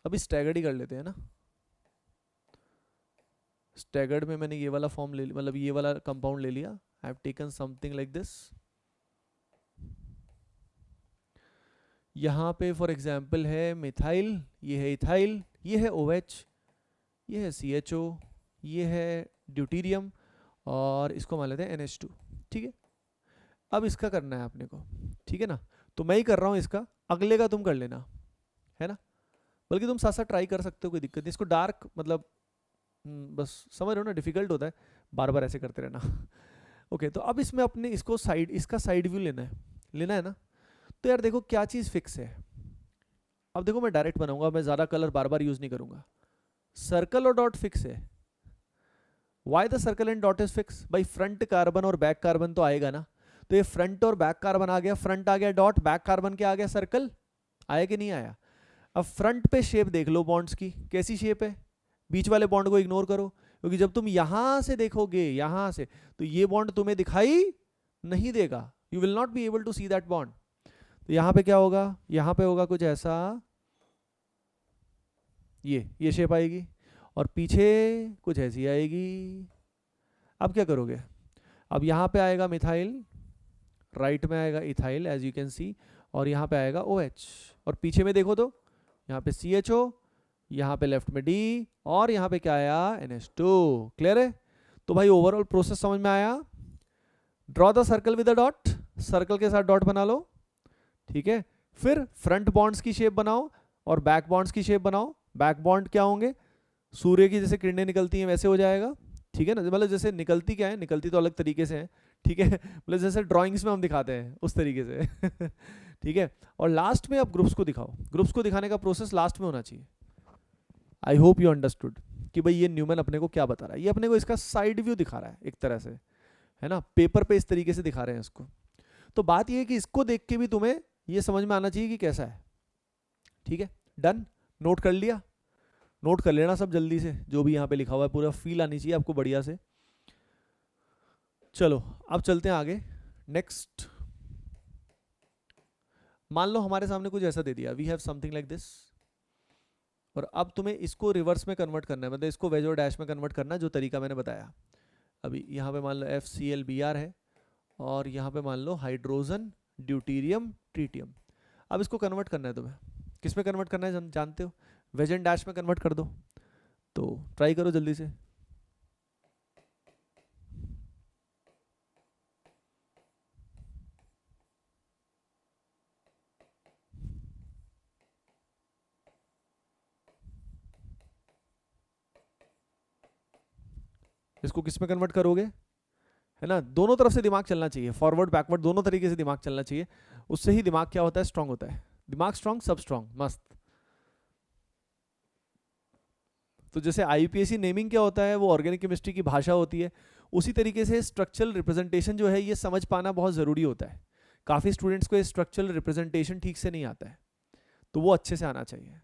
[SPEAKER 1] अभी स्टैगर्ड ही कर लेते हैं ना। स्टैगर्ड में मैंने ये वाला फॉर्म ले लिया, मतलब ये वाला कंपाउंड ले लिया। I have taken something like this. यहाँ पे फॉर एग्जाम्पल है मिथाइल, ये है इथाइल, ये है OH, ये है CHO, ये है ड्यूटीरियम, और इसको मान लेते हैं NH2। ठीक है, अब इसका करना है अपने को। ठीक है ना, तो मैं ही कर रहा हूँ इसका, अगले का तुम कर लेना, है ना। बल्कि तुम साथ साथ ट्राई कर सकते हो, कोई दिक्कत नहीं। इसको डार्क मतलब बस समझ रहे हो ना, डिफिकल्ट होता है बार बार ऐसे करते रहना। ओके, तो अब इसमें अपने इसको साइड, इसका साइड व्यू लेना है ना। तो यार देखो क्या चीज़ फिक्स है। अब देखो मैं डायरेक्ट बनाऊंगा, मैं ज़्यादा कलर बार बार यूज़ नहीं करूंगा। सर्कल और डॉट फिक्स है। Why the circle and dot is fix? भाई फ्रंट कार्बन और बैक कार्बन तो आएगा ना। तो ये फ्रंट और बैक कार्बन आ गया, फ्रंट आ गया डॉट, बैक कार्बन क्या आ गया सर्कल। आया कि नहीं आया? अब फ्रंट पे शेप देख लो बॉन्ड्स की, कैसी शेप है। बीच वाले बॉन्ड को इग्नोर करो, क्योंकि जब तुम यहां से देखोगे, यहां से, तो ये बॉन्ड तुम्हें दिखाई नहीं देगा। You will not be able to see that bond. तो यहां पे क्या होगा, यहां पे होगा कुछ ऐसा, ये शेप आएगी, और पीछे कुछ ऐसी आएगी। अब क्या करोगे, अब यहाँ पे आएगा मिथाइल, राइट में आएगा ethyl as you can see, और यहाँ पे आएगा OH, और पीछे में देखो तो यहाँ पे CHO, यहाँ पे लेफ्ट में D, और यहाँ पे क्या आया NH2। क्लियर है? तो भाई ओवरऑल प्रोसेस समझ में आया। Draw the circle with the dot, circle के साथ डॉट बना लो। ठीक है, फिर फ्रंट बॉन्ड्स की शेप बनाओ और बैक बॉन्ड्स की शेप बनाओ। बैक बॉन्ड क्या होंगे, सूर्य की जैसे किरणें निकलती हैं वैसे हो जाएगा। ठीक है ना, मतलब जैसे निकलती क्या है, निकलती तो अलग तरीके से है। ठीक है, मतलब जैसे ड्राइंग्स में हम दिखाते हैं उस तरीके से। ठीक है, और लास्ट में आप ग्रुप्स को दिखाओ। ग्रुप्स को दिखाने का प्रोसेस लास्ट में होना चाहिए। आई होप यू अंडरस्टूड कि भाई ये न्यूमैन अपने को क्या बता रहा है। ये अपने को इसका साइड व्यू दिखा रहा है एक तरह से, है ना, पेपर पे इस तरीके से दिखा रहे हैं इसको। तो बात ये है कि इसको देख के भी तुम्हें ये समझ में आना चाहिए कि कैसा है। ठीक है, डन, नोट कर लिया। नोट कर लेना सब जल्दी से, जो भी यहाँ पे लिखा हुआ है पूरा फील आनी चाहिए आपको बढ़िया से। चलो अब चलते हैं आगे। नेक्स्ट, मान लो हमारे सामने कुछ ऐसा दे दिया, we have something like this, और अब तुम्हें इसको रिवर्स में कन्वर्ट करना है, मतलब इसको वेज और डैश में कन्वर्ट करना है, जो तरीका मैंने बताया। अभी यहाँ पे मान लो FCl है, और यहाँ पे मान लो हाइड्रोजन ड्यूटीरियम ट्रीटियम। अब इसको कन्वर्ट करना है तुम्हें, किस में कन्वर्ट करना है जानते हो, वेज एंड डैश में कन्वर्ट कर दो। तो ट्राई करो जल्दी से। इसको किस में कन्वर्ट करोगे, है ना। दोनों तरफ से दिमाग चलना चाहिए, फॉरवर्ड बैकवर्ड दोनों तरीके से दिमाग चलना चाहिए। उससे ही दिमाग क्या होता है, स्ट्रांग होता है। दिमाग स्ट्रांग, सब स्ट्रांग, मस्त। तो जैसे IUPAC नेमिंग क्या होता है, वो ऑर्गेनिक केमिस्ट्री की भाषा होती है। उसी तरीके से स्ट्रक्चरल रिप्रेजेंटेशन जो है, ये समझ पाना बहुत ज़रूरी होता है। काफ़ी स्टूडेंट्स को स्ट्रक्चरल रिप्रेजेंटेशन ठीक से नहीं आता है, तो वो अच्छे से आना चाहिए।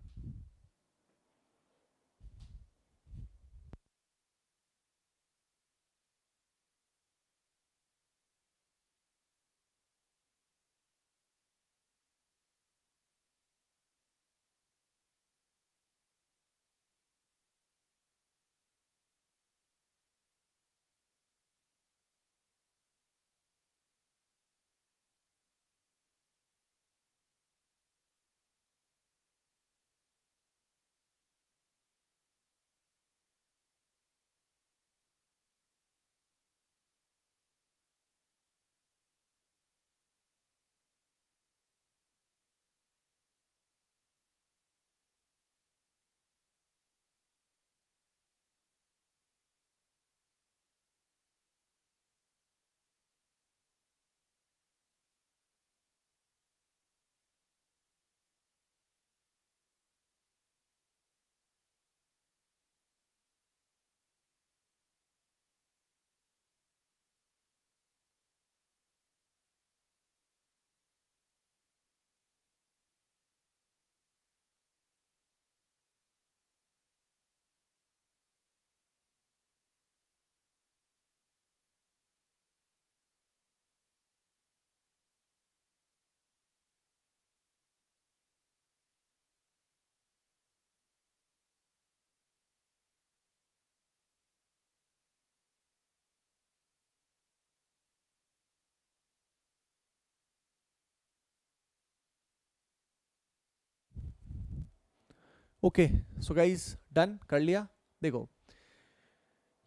[SPEAKER 1] ओके सो गाइस डन कर लिया। देखो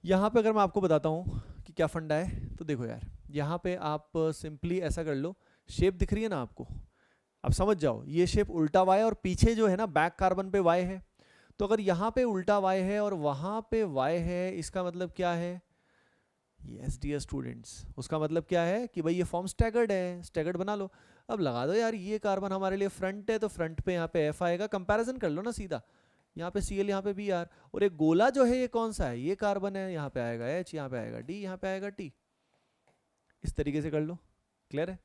[SPEAKER 1] यहाँ पे अगर मैं आपको बताता हूँ कि क्या फंडा है, तो देखो यार यहाँ पे आप सिंपली ऐसा कर लो, शेप दिख रही है ना आपको, अब समझ जाओ ये शेप उल्टा वाई और पीछे जो है ना बैक कार्बन पे वाई है, तो अगर यहाँ पे उल्टा वाई है और वहाँ पे वाई है, इसका मतलब क्या है, यस डियर स्टूडेंट्स, उसका मतलब क्या है कि भाई ये फॉर्म स्टैगर्ड है, स्टैगर्ड बना लो। अब लगा दो यार, ये कार्बन हमारे लिए फ्रंट है तो फ्रंट पे यहाँ पे एफ आएगा, कंपैरिजन कर लो ना सीधा, यहाँ पे सी एल यहाँ पे बी आर, और एक गोला जो है ये कौन सा है, ये कार्बन है, यहाँ पे आएगा एच, यहाँ पे आएगा डी, यहाँ पे आएगा टी, इस तरीके से कर लो। क्लियर है?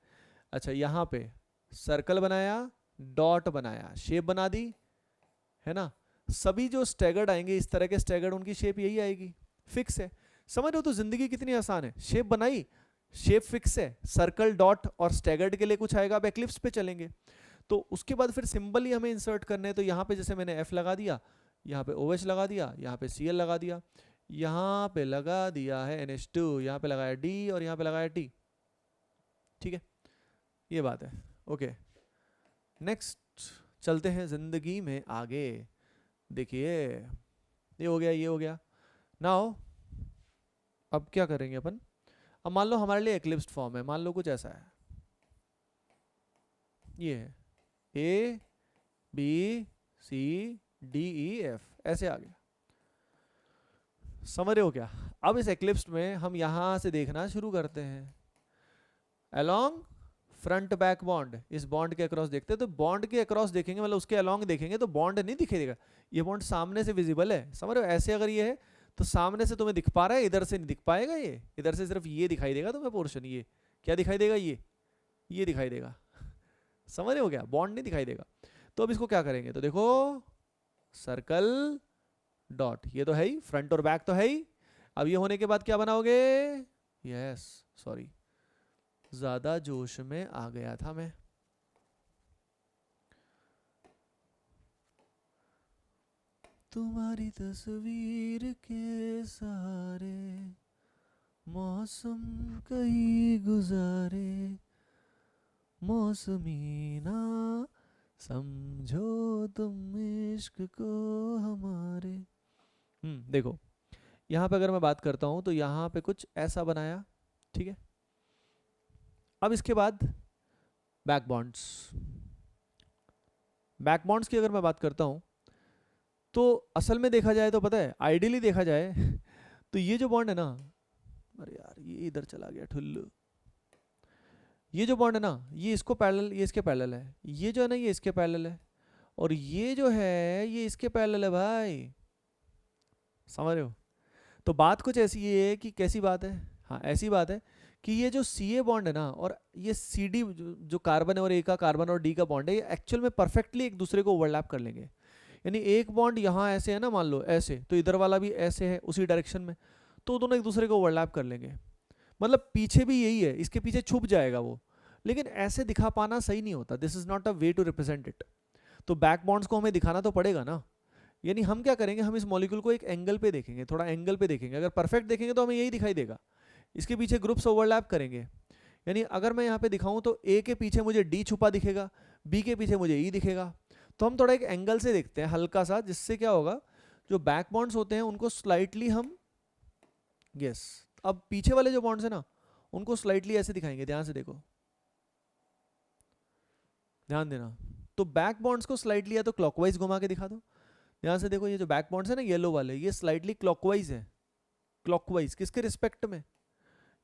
[SPEAKER 1] अच्छा यहाँ पे सर्कल बनाया, डॉट बनाया, शेप बना दी, है ना, सभी जो स्टैगर्ड आएंगे इस तरह के स्टैगर्ड, उनकी शेप यही आएगी, फिक्स है। समझ रहे हो? तो जिंदगी कितनी आसान है, शेप बनाई, शेप फिक्स है, सर्कल डॉट और स्टैगर्ड के लिए कुछ आएगा, अब एक्लिप्स पे चलेंगे, तो उसके बाद फिर सिंबल ही हमें इंसर्ट करने हैं। तो यहाँ पे जैसे मैंने F लगा दिया, यहाँ पे OH लगा दिया, यहाँ पे Cl लगा दिया, यहाँ पे लगा दिया है NH2, यहाँ पे लगाया D और यहाँ पे लगाया T। ठीक है, ये बात है। ओके नेक्स्ट चलते हैं जिंदगी में आगे। देखिए ये हो गया, ये हो गया। नाउ अब क्या करेंगे अपन, अब मान लो हमारे लिए एक्लिप्स्ड फॉर्म है, मान लो कुछ ऐसा है, ये है A B C D E F, ऐसे आ गया। समझ रहे हो क्या? अब इस एक्लिप्स में हम यहां से देखना शुरू करते हैं, अलोंग फ्रंट बैक बॉन्ड, इस बॉन्ड के अक्रॉस देखते हैं, तो बॉन्ड के अक्रॉस देखेंगे मतलब उसके अलोंग देखेंगे तो बॉन्ड नहीं दिखेगा, ये बॉन्ड सामने से विजिबल है। समझ रहे हो? ऐसे अगर ये है तो सामने से तुम्हें दिख पा रहा है, इधर से नहीं दिख पाएगा, ये इधर से सिर्फ ये दिखाई देगा तुम्हें पोर्शन, ये क्या दिखाई देगा, ये दिखाई देगा। समझ रहे हो क्या? बॉन्ड नहीं दिखाई देगा। तो अब इसको क्या करेंगे, तो देखो सर्कल डॉट, ये तो है ही, फ्रंट और बैक तो है ही, अब ये होने के बाद क्या बनाओगे, यस सॉरी ज्यादा जोश में आ गया था मैं, तुम्हारी तस्वीर के सहारे मौसम कई गुजारे, मौसमी ना समझो तुम इश्क को हमारे। देखो यहाँ पे अगर मैं बात करता हूँ तो यहाँ पे कुछ ऐसा बनाया, ठीक है। अब इसके बाद बैक बॉन्ड्स, बैक बॉन्ड्स की अगर मैं बात करता हूँ तो असल में देखा जाए तो पता है, आइडियली देखा जाए तो ये जो बॉन्ड है ना, अरे यार ये इधर चला गया ठुल्लू, ये जो बॉन्ड है ना ये इसको पैरेलल, ये इसके पैरेलल है, ये जो है ना ये इसके पैरेलल है, और ये जो है ये इसके पैरेलल है भाई। समझ रहे हो? तो बात कुछ ऐसी है कि कैसी बात है, हाँ ऐसी बात है कि ये जो सी ए बॉन्ड है ना और ये सी डी जो कार्बन है और ए का कार्बन और डी का बॉन्ड है, ये एक्चुअल में परफेक्टली एक दूसरे को ओवरलैप कर लेंगे। यानी एक बॉन्ड यहाँ ऐसे है ना, मान लो ऐसे, तो इधर वाला भी ऐसे है उसी डायरेक्शन में, तो दोनों एक दूसरे को ओवरलैप कर लेंगे। मतलब पीछे भी यही है, इसके पीछे छुप जाएगा वो, लेकिन ऐसे दिखा पाना सही नहीं होता, this is not a way to represent it. तो बैक बॉन्ड्स को हमें दिखाना तो पड़ेगा ना, यानी हम क्या करेंगे, हम इस मॉलिक्यूल को एक एंगल पे देखेंगे, थोड़ा एंगल पे देखेंगे, अगर परफेक्ट देखेंगे तो हमें यही दिखाई देगा, इसके पीछे ग्रुप्स ओवरलैप करेंगे। यानी अगर मैं यहाँ पे दिखाऊं तो ए के पीछे मुझे डी छुपा दिखेगा, बी के पीछे मुझे ई दिखेगा, तो हम थोड़ा एक एंगल से देखते हैं हल्का सा, जिससे क्या होगा, जो बैक बॉन्ड्स होते हैं उनको स्लाइटली हम, यस अब पीछे वाले जो बॉन्ड्स है ना उनको स्लाइटली ऐसे दिखाएंगे, ध्यान से देखो, ध्यान देना। तो बैक बॉन्ड्स को स्लाइटली या तो क्लॉकवाइज घुमा के दिखा दो, ध्यान से देखो, ये जो बैक बॉन्ड्स है ना येलो वाले, ये स्लाइटली क्लॉकवाइज है, क्लॉकवाइज किसके रिस्पेक्ट में,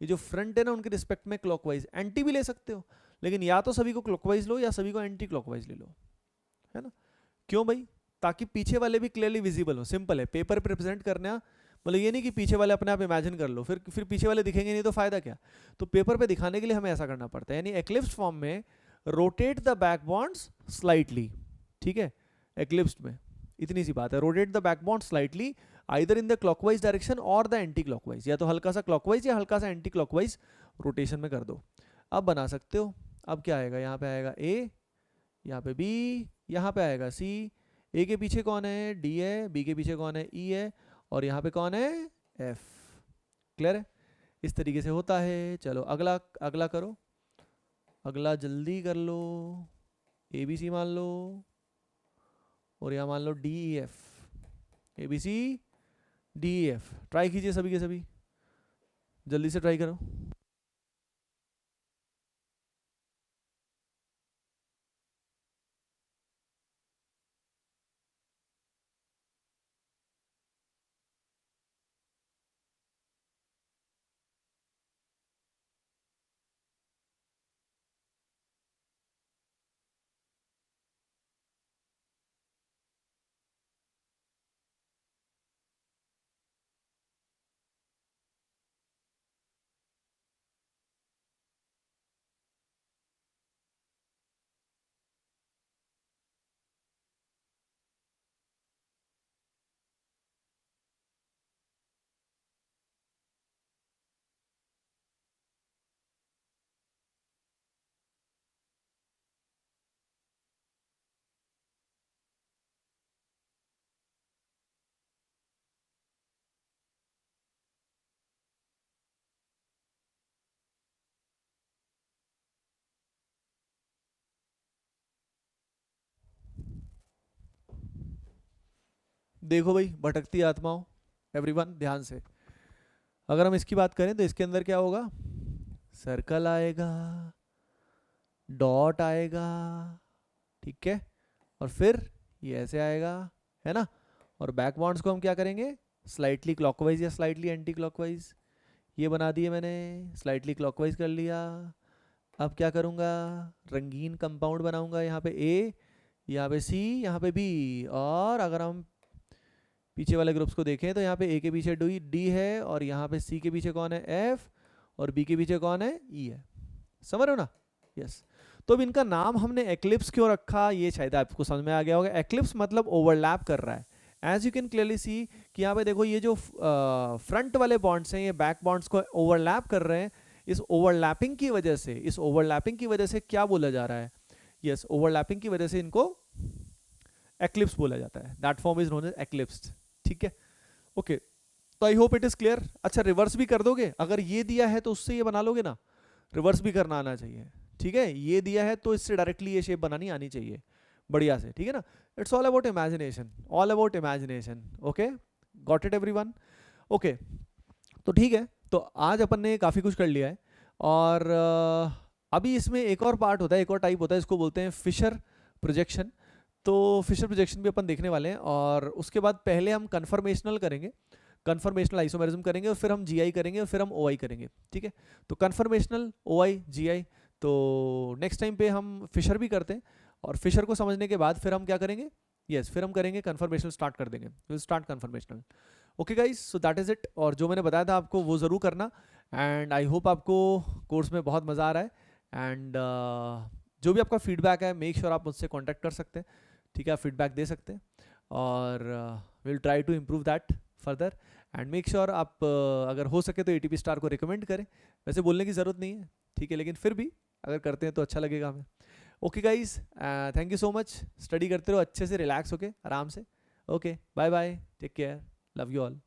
[SPEAKER 1] ये जो फ्रंट है ना उनके रिस्पेक्ट में क्लॉकवाइज, एंटी भी ले सकते हो, लेकिन या तो सभी को क्लॉकवाइज लो या सभी को एंटी क्लॉकवाइज ले लो, है ना। क्यों भाई? ताकि पीछे वाले भी क्लियरली विजिबल हो, सिंपल है, पेपर पे रिप्रेजेंट करना, मतलब ये नहीं कि पीछे वाले अपने आप इमेजिन कर लो, फिर पीछे वाले दिखेंगे नहीं तो फायदा क्या। तो पेपर पे दिखाने के लिए हमें ऐसा करना पड़ता है, यानी एक्लिप्स फॉर्म में rotate the back bonds slightly, ठीक है, एक्लिप्स में इतनी सी बात है, rotate the back bond slightly either in the clockwise direction और द एंटी क्लॉकवाइज, या तो हल्का सा क्लॉकवाइज या हल्का सा एंटी क्लॉकवाइज रोटेशन में कर दो। अब बना सकते हो, अब क्या आएगा, यहाँ पे आएगा ए, यहाँ पे बी, यहाँ पे आएगा सी, ए के पीछे कौन है, डी है, बी के पीछे कौन है, ई है, और यहाँ पे कौन है, एफ। क्लियर है? इस तरीके से होता है। चलो अगला अगला करो, अगला जल्दी कर लो, ए बी सी मान लो, और यहाँ मान लो D E F, A B C D E F. Try कीजिए सभी के सभी, जल्दी से ट्राई करो। देखो भाई भटकती आत्माओं, एवरीवन ध्यान से, अगर हम इसकी बात करें तो इसके अंदर क्या होगा, सर्कल आएगा, डॉट आएगा, ठीक है, और फिर ये ऐसे आएगा, है ना। और बैक बॉन्ड्स को हम क्या करेंगे, स्लाइटली क्लॉकवाइज या स्लाइटली एंटी क्लॉकवाइज, ये बना दिए मैंने, स्लाइटली क्लॉकवाइज कर लिया। अब क्या करूँगा, रंगीन कंपाउंड बनाऊंगा, यहाँ पे ए, यहाँ पे सी, यहाँ पे बी, और अगर हम पीछे वाले ग्रुप्स को देखें तो यहाँ पे ए के पीछे डी है, और यहाँ पे सी के पीछे कौन है, एफ, और बी के पीछे कौन है, ई है। समझ रहे हो ना, यस। तो अब इनका नाम हमने एक्लिप्स क्यों रखा, ये शायद आपको समझ में आ गया होगा। एक्लिप्स मतलब ओवरलैप कर रहा है। As you can clearly see कि यहाँ पे देखो ये जो फ्रंट वाले बॉन्ड्स हैं ये बैक बॉन्ड्स को ओवरलैप कर रहे हैं। इस ओवरलैपिंग की वजह से, इस ओवरलैपिंग की वजह से क्या बोला जा रहा है, यस, ओवरलैपिंग की वजह से इनको एक्लिप्स बोला जाता है। That form is known as eclipsed, ठीक है, ओके। तो I hope it is clear. अच्छा रिवर्स भी कर दोगे, अगर ये दिया है तो उससे ये बना लोगे ना, रिवर्स भी करना आना चाहिए, ठीक है। ये दिया है तो इससे डायरेक्टली ये शेप बनानी आनी चाहिए बढ़िया से, ठीक है ना। It's all about imagination, all about imagination, okay, got it everyone, okay. तो ठीक है, तो आज अपन ने काफ़ी कुछ कर लिया है, और अभी इसमें एक और पार्ट होता है, एक और टाइप होता है, इसको बोलते हैं फिशर प्रोजेक्शन। तो फिशर प्रोजेक्शन भी अपन देखने वाले हैं, और उसके बाद पहले हम कन्फर्मेशनल करेंगे, कन्फर्मेशनल आइसोमेरिज्म करेंगे, और फिर हम जीआई करेंगे, और फिर हम ओआई करेंगे, ठीक है। तो कन्फर्मेशनल, ओआई, जीआई, तो नेक्स्ट टाइम पे हम फिशर भी करते हैं, और फिशर को समझने के बाद फिर हम क्या करेंगे, यस, फिर हम करेंगे कन्फर्मेशनल, स्टार्ट कर देंगे, will start conformational. Okay guys, so that is it. और जो मैंने बताया था आपको वो ज़रूर करना, एंड आई होप आपको कोर्स में बहुत मज़ा आ रहा है। एंड जो भी आपका फीडबैक है, मेक श्योर आप मुझसे कॉन्टैक्ट कर सकते हैं, ठीक है, आप फीडबैक दे सकते हैं, और will try to improve that further. And make sure आप अगर हो सके तो एटीपी स्टार को रिकमेंड करें, वैसे बोलने की ज़रूरत नहीं है, ठीक है, लेकिन फिर भी अगर करते हैं तो अच्छा लगेगा हमें। Okay guys, thank you so much, study करते रहो अच्छे से, रिलैक्स होके, आराम से। Okay, bye bye, take care, love you all.